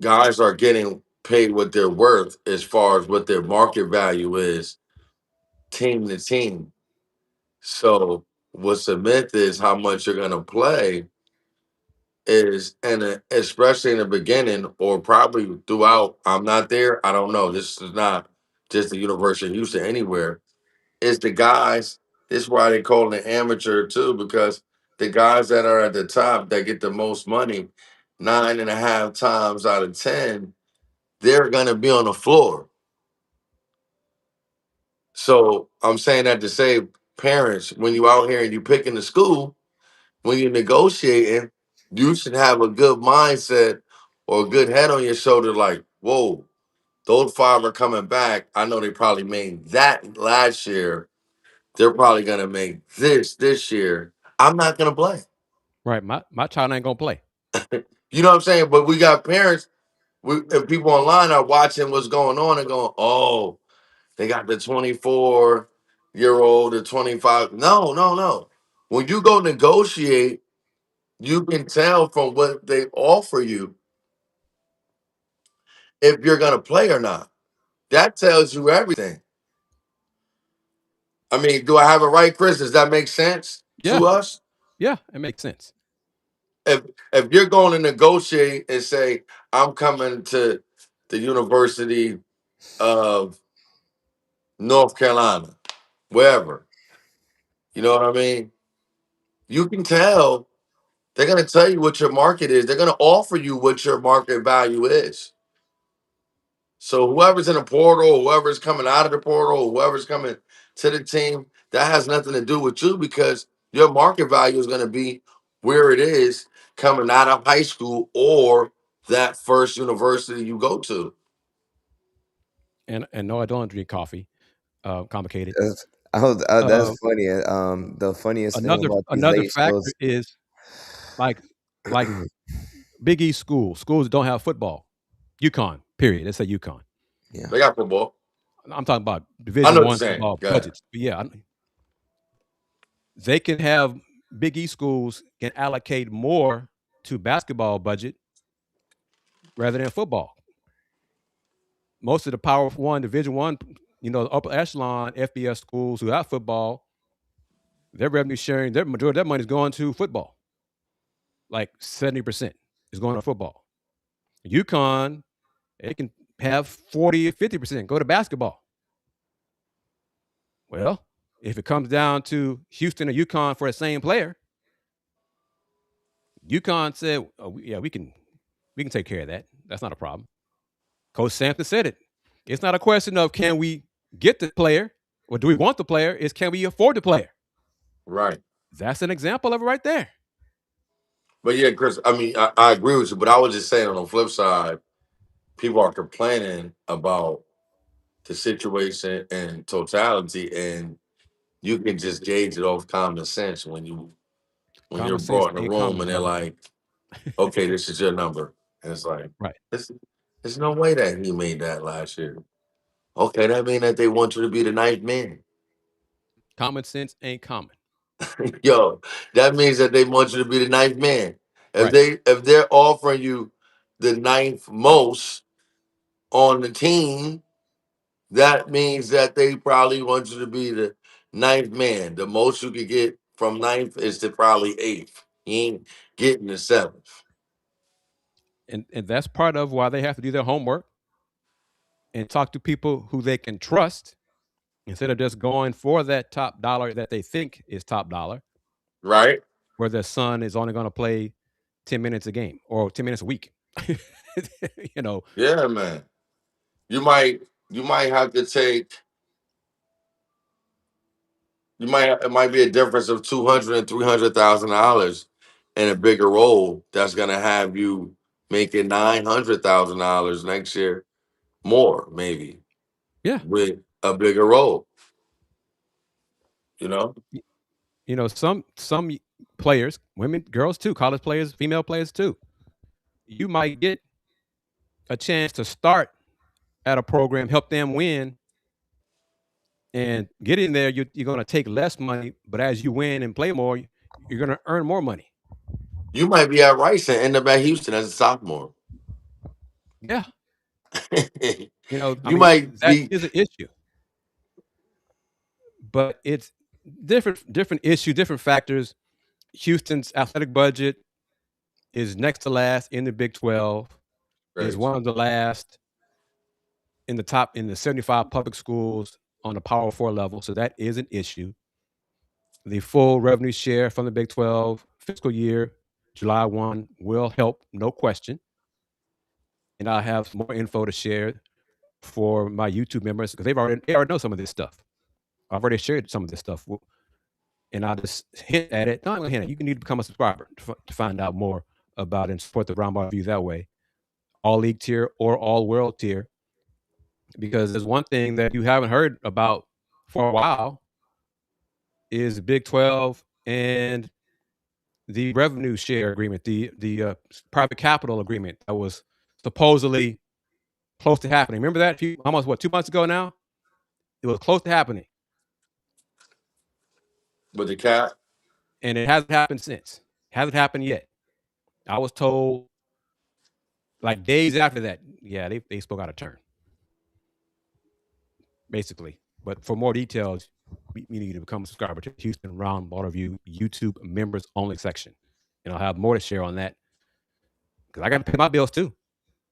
guys are getting paid what they're worth as far as what their market value is, team to team. So what's the myth is how much you're gonna play is, and especially in the beginning or probably throughout. I'm not there. I don't know. This is not just the University of Houston. Anywhere is the guys. This is why they call it amateur too, because the guys that are at the top that get the most money, 9.5 times out of 10, they're gonna be on the floor. So I'm saying that to say, parents, when you out here and you picking the school, when you're negotiating, you should have a good mindset or a good head on your shoulder, like, whoa, those 5 are coming back. I know they probably made that last year. They're probably gonna make this year. I'm not gonna play. Right. My child ain't gonna play. You know what I'm saying? But we got parents, and people online are watching what's going on and going, oh, they got the 24-year-old, the 25. No. When you go negotiate, you can tell from what they offer you if you're going to play or not. That tells you everything. I mean, do I have it right, Kris? Does that make sense to us? Yeah, it makes sense. If you're going to negotiate and say, I'm coming to the University of North Carolina, wherever, you know what I mean? You can tell. They're going to tell you what your market is. They're going to offer you what your market value is. So whoever's in the portal, whoever's coming out of the portal, whoever's coming to the team, that has nothing to do with you, because your market value is going to be where it is coming out of high school or that first university you go to. And no, I don't drink coffee. Complicated. That's funny. The funniest thing about these Another late factor shows. is like Big East schools that don't have football. UConn, period. Let's say UConn. Yeah. They got football. I'm talking about I Division know what I you're saying. football Go ahead. budgets. But yeah, they can have Big East schools can allocate more to basketball budget rather than football. Most of the Power One, Division I, the upper echelon FBS schools who have football, their revenue sharing, their majority of their money is going to football. Like 70% is going to football. UConn, they can have 40 or 50% go to basketball. Well, if it comes down to Houston or UConn for the same player, UConn said, yeah, we can take care of that. That's not a problem. Coach Sampson said it. It's not a question of can we get the player or do we want the player? It's can we afford the player? Right. That's an example of it right there. But yeah, Chris, I mean, I agree with you, but I was just saying on the flip side, people are complaining about the situation and totality, and you can just gauge it off common sense when you're Common sense brought in a ain't room common, and they're brother. like, okay, this is your number. And it's like, Right. there's no way that he made that last year. Okay, that means that they want you to be the ninth man. Common sense ain't common. Yo, that means that they want you to be the ninth man. Right. If they're offering you the ninth most on the team, that means that they probably want you to be the ninth man. The most you could get from ninth is to probably eighth. You ain't getting the seventh. And that's part of why they have to do their homework and talk to people who they can trust instead of just going for that top dollar that they think is top dollar, Right? where their son is only going to play 10 minutes a game or 10 minutes a week. You know, Yeah, man. You might have to take it might be a difference of $200,000 and $300,000 in a bigger role that's gonna have you making $900,000 next year, more maybe, yeah. with a bigger role. You know, You know, some players, women, girls too, college players, female players too, you might get a chance to start at a program, help them win, and get in there. You're going to take less money, but as you win and play more, you're going to earn more money. you might be at Rice and end up at Houston as a sophomore. Yeah. You know, I You mean, might that be. is an issue, but it's different issue, different factors. Houston's athletic budget is next to last in the Big 12, is Crazy. one of the last in the top in the 75 public schools on the Power 4 level. So that is an issue. The full revenue share from the Big 12 fiscal year, July 1, will help, no question. And I'll have some more info to share for my YouTube members because they already know some of this stuff. I've already shared some of this stuff. And I'll just hint at it. No, I'm going to hint at it. You can need to become a subscriber to find out more about and support the Round Bar View that way. All league tier or all world tier. Because there's one thing that you haven't heard about for a while is Big 12 and the revenue share agreement, the private capital agreement that was supposedly close to happening. Remember that? Almost 2 months ago now? It was close to happening. With the cap? And it hasn't happened since. Hasn't happened yet. I was told like days after that, yeah, they spoke out of turn. Basically. But for more details, you need to become a subscriber to Houston Round Ball Review YouTube members only section. And I'll have more to share on that. Because I got to pay my bills too.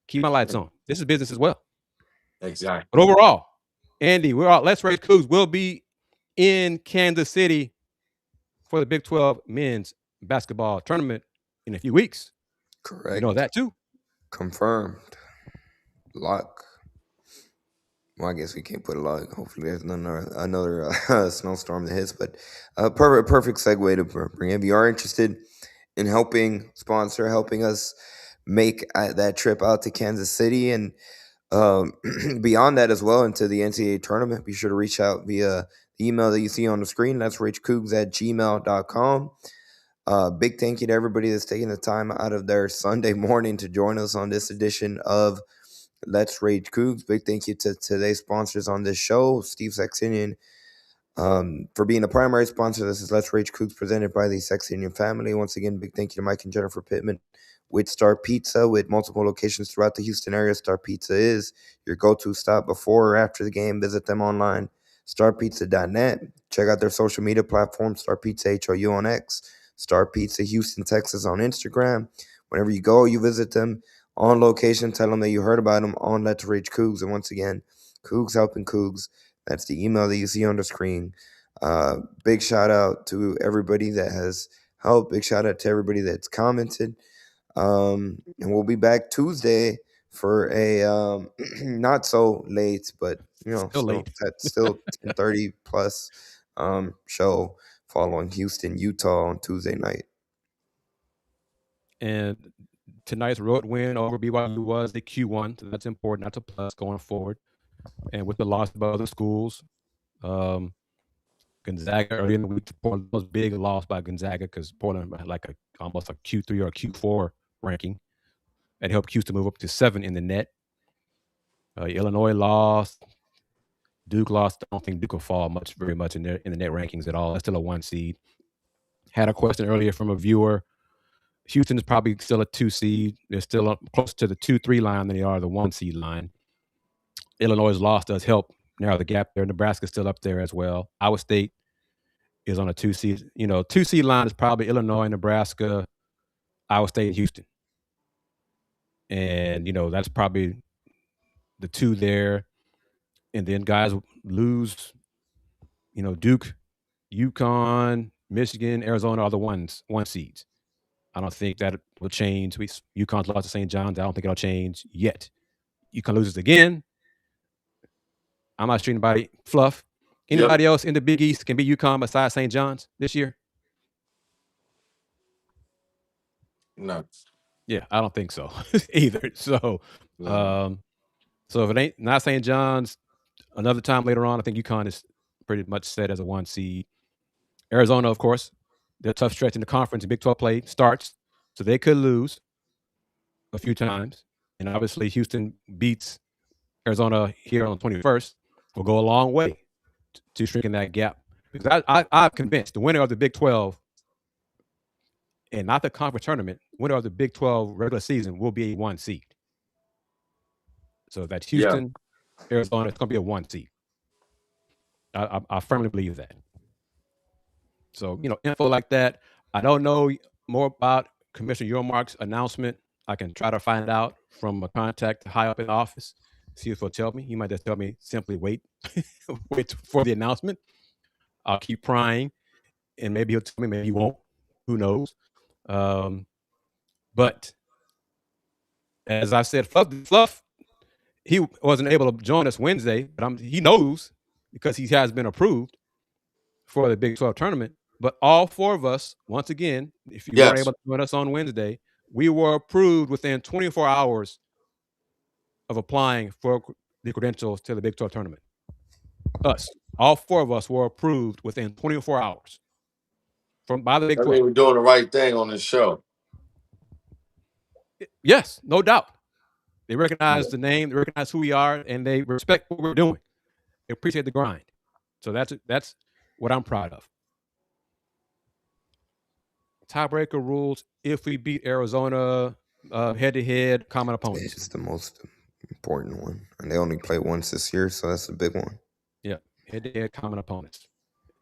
Keep my lights on. This is business as well. Exactly. But overall, Andy, Let's Rage Coogs will be in Kansas City for the Big 12 men's basketball tournament in a few weeks. Correct. You know that too. Confirmed. Luck. Well, I guess we can't put a lock. Hopefully, there's another snowstorm that hits. But perfect segue to bring. If you are interested in helping us make that trip out to Kansas City and beyond that as well into the NCAA tournament, be sure to reach out via the email that you see on the screen. That's ragecoogs@gmail.com. Big thank you to everybody that's taking the time out of their Sunday morning to join us on this edition of Let's Rage Coogs. Big thank you to today's sponsors on this show, Steve Saxenian, for being the primary sponsor. This is Let's Rage Coogs presented by the Saxenian Family. Once again, big thank you to Mike and Jennifer Pittman with Star Pizza, with multiple locations throughout the Houston area. Star Pizza is your go-to stop before or after the game. Visit them online, starpizza.net. Check out their social media platform, Star Pizza HOU on X, Star Pizza Houston, Texas on Instagram. Whenever you go, you visit them on location. Tell them that you heard about them on Let's Rage Coogs. And once again, Coogs helping Coogs. That's the email that you see on the screen. Big shout out to everybody that has helped. Big shout out to everybody that's commented. And we'll be back Tuesday for a not so late, but Still late. still 10:30 plus show following Houston, Utah on Tuesday night. And tonight's road win over BYU was the Q1, so that's important. That's a plus going forward. And with the loss of other schools, Gonzaga early in the week, Portland was big loss by Gonzaga because Portland had like almost a Q3 or a Q4 ranking, and helped Houston move up to 7 in the net. Illinois lost. Duke lost. I don't think Duke will fall very much in the net rankings at all. That's still a 1 seed. Had a question earlier from a viewer. Houston is probably still a 2 seed. They're still closer to the 2-3 line than they are the 1 seed line. Illinois' loss does help narrow the gap there. Nebraska's still up there as well. Iowa State is on a 2 seed. 2 seed line is probably Illinois, Nebraska, Iowa State, and Houston. And, that's probably the 2 there. And then guys lose, Duke, UConn, Michigan, Arizona are the 1 seeds. I don't think that will change. UConn's lost to St. John's. I don't think it'll change yet. UConn loses again. I'm not sure anybody. Fluff. Anybody else in the Big East can be UConn besides St. John's this year? No. Yeah, I don't think so either. So, so if it ain't not St. John's, another time later on, I think UConn is pretty much set as a 1 seed. Arizona, of course, their tough stretch in the conference in Big 12 play starts, so they could lose a few times. And obviously, Houston beats Arizona here on the 21st. Will go a long way to shrinking that gap. Because I'm convinced the winner of the Big 12 and not the conference tournament, winner of the Big 12 regular season will be a 1 seed. So that's Houston, Arizona. It's going to be a 1 seed. I firmly believe that. So, info like that. I don't know more about Commissioner Yormark's announcement. I can try to find out from a contact high up in the office, see if he'll tell me. He might just tell me simply wait for the announcement. I'll keep prying, and maybe he'll tell me, maybe he won't. Who knows? But as I said, Fluff, he wasn't able to join us Wednesday, but he knows because he has been approved for the Big 12 tournament. But all 4 of us, once again, if you weren't able to join us on Wednesday, we were approved within 24 hours of applying for the credentials to the Big 12 tournament. All 4 of us were approved within 24 hours by the Big 12. I mean, we're doing the right thing on this show. Yes, no doubt. They recognize the name, they recognize who we are, and they respect what we're doing. They appreciate the grind. So that's what I'm proud of. Tiebreaker rules: if we beat Arizona head-to-head, common opponents. It's the most important one, and they only play once this year, so that's a big one. Yeah, head-to-head, common opponents,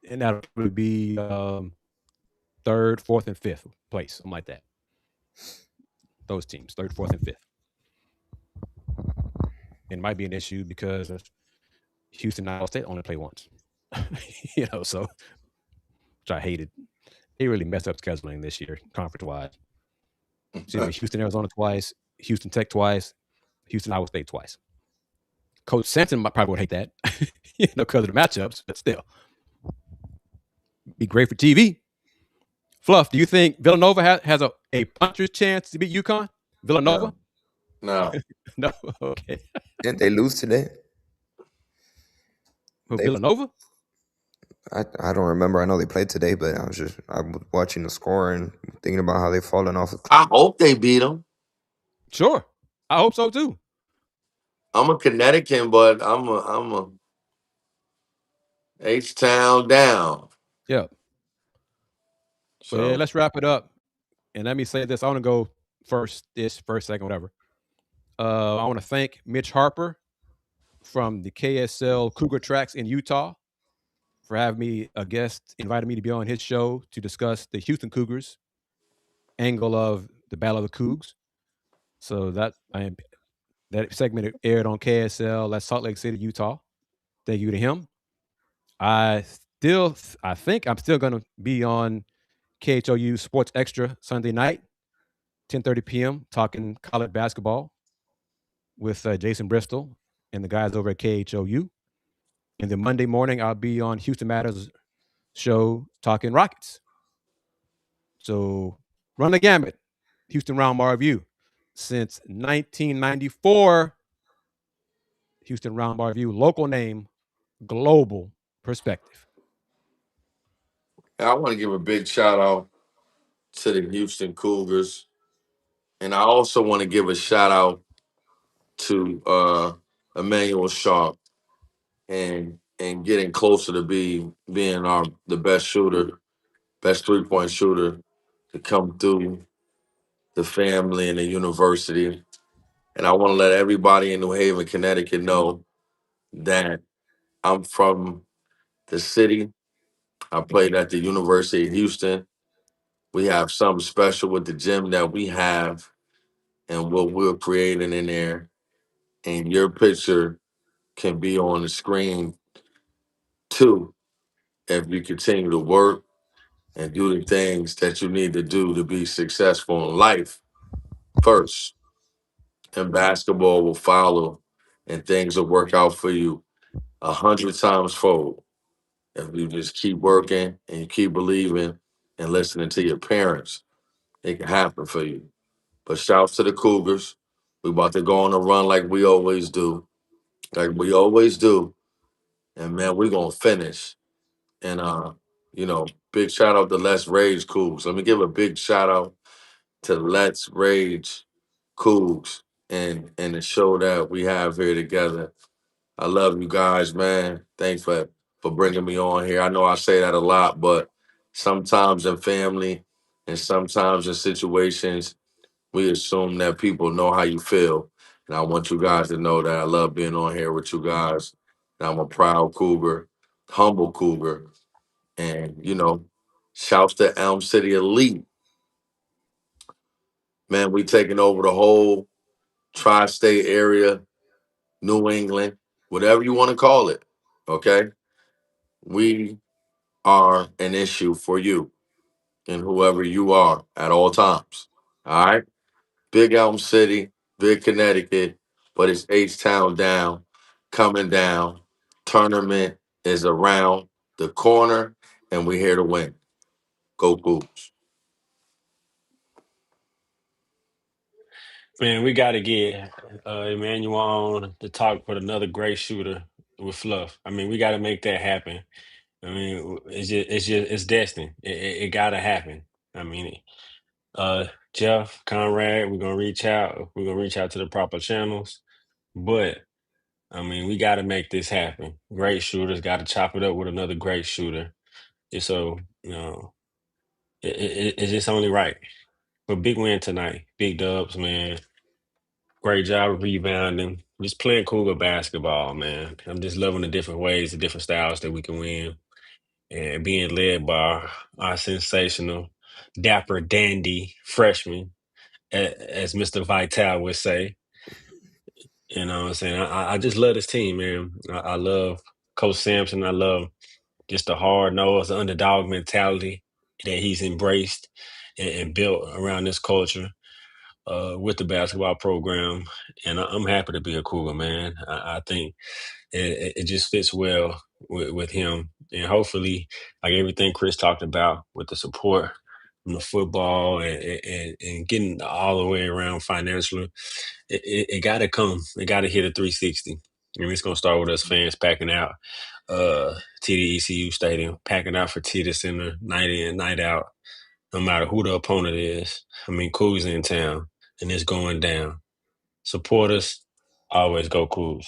and that would be 3rd, 4th, and 5th place, something like that. Those teams, 3rd, 4th, and 5th. It might be an issue because Houston and Iowa State only play once. So which I hated. They really messed up scheduling this year, conference-wise. Houston, Arizona twice, Houston Tech twice, Houston, Iowa State twice. Coach Sampson probably would hate that, because of the matchups, but still. Be great for TV. Fluff, do you think Villanova has a puncher's chance to beat UConn? Villanova? No. No? Okay. Didn't they lose today? Villanova? I don't remember. I know they played today, but I was watching the score and thinking about how they've fallen off. I hope they beat them. Sure. I hope so too. I'm a Connecticut, but I'm a H-Town down. Yeah. So yeah, let's wrap it up. And let me say this. I want to go first, second, whatever. I want to thank Mitch Harper from the KSL Cougar Tracks in Utah for having me invited me to be on his show to discuss the Houston Cougars angle of the Battle of the Cougs. So that segment aired on KSL. That's Salt Lake City, Utah. Thank you to him. I think I'm still going to be on KHOU Sports Extra Sunday night, 10:30 p.m., talking college basketball with Jason Bristol and the guys over at KHOU. And then Monday morning, I'll be on Houston Matters show talking Rockets. So run the gamut. Houston Roundbar Review. Since 1994, Houston Roundbar Review, local name, global perspective. I want to give a big shout out to the Houston Cougars. And I also want to give a shout out to Emmanuel Sharp and getting closer to being the best shooter, best 3-point shooter to come through the family and the university. And I want to let everybody in New Haven, Connecticut know that I'm from the city. I played at the University of Houston. We have something special with the gym that we have and what we're creating in there. And your picture can be on the screen too if you continue to work and do the things that you need to do to be successful in life first. And basketball will follow and things will work out for you 100 times fold. If you just keep working and you keep believing and listening to your parents, it can happen for you. But shouts to the Cougars. We about to go on a run like we always do. Like we always do. And man, we're gonna finish. And big shout out to Let's Rage Coogs. Let me give a big shout out to Let's Rage Coogs and the show that we have here together. I love you guys, man. Thanks for bringing me on here. I know I say that a lot, but sometimes in family and sometimes in situations, we assume that people know how you feel. And I want you guys to know that I love being on here with you guys. And I'm a proud Cougar, humble Cougar. And, shouts to Elm City Elite. Man, we taking over the whole tri-state area, New England, whatever you want to call it. Okay? We are an issue for you and whoever you are at all times. All right? Big Elm City, big Connecticut, but it's H-Town down, coming down. Tournament is around the corner, and we're here to win. Go Cougs. Man, we got to get Emmanuel on to talk with another great shooter with Fluff. I mean, we got to make that happen. I mean, it's destiny. It got to happen. I mean, Jeff, Conrad, we're gonna reach out. We're gonna reach out to the proper channels. But I mean, we got to make this happen. Great shooters got to chop it up with another great shooter. And so, it's just only right. But big win tonight. Big dubs, man. Great job of rebounding. Just playing Cougar basketball, man. I'm just loving the different ways, the different styles that we can win. And being led by our sensational, dapper, dandy freshman, as Mr. Vital would say. You know what I'm saying? I just love this team, man. I love Coach Sampson. I love just the hard nose, underdog mentality that he's embraced and built around this culture with the basketball program. And I'm happy to be a Cougar, man. I think it just fits well with him. And hopefully, like everything Kris talked about with the support from the football and getting all the way around financially, it got to come. It got to hit a 360. And it's going to start with us fans packing out TD Stadium, packing out for TD Center night in, night out, no matter who the opponent is. I mean, Cougs in town, and it's going down. Support us. Always go Cougs.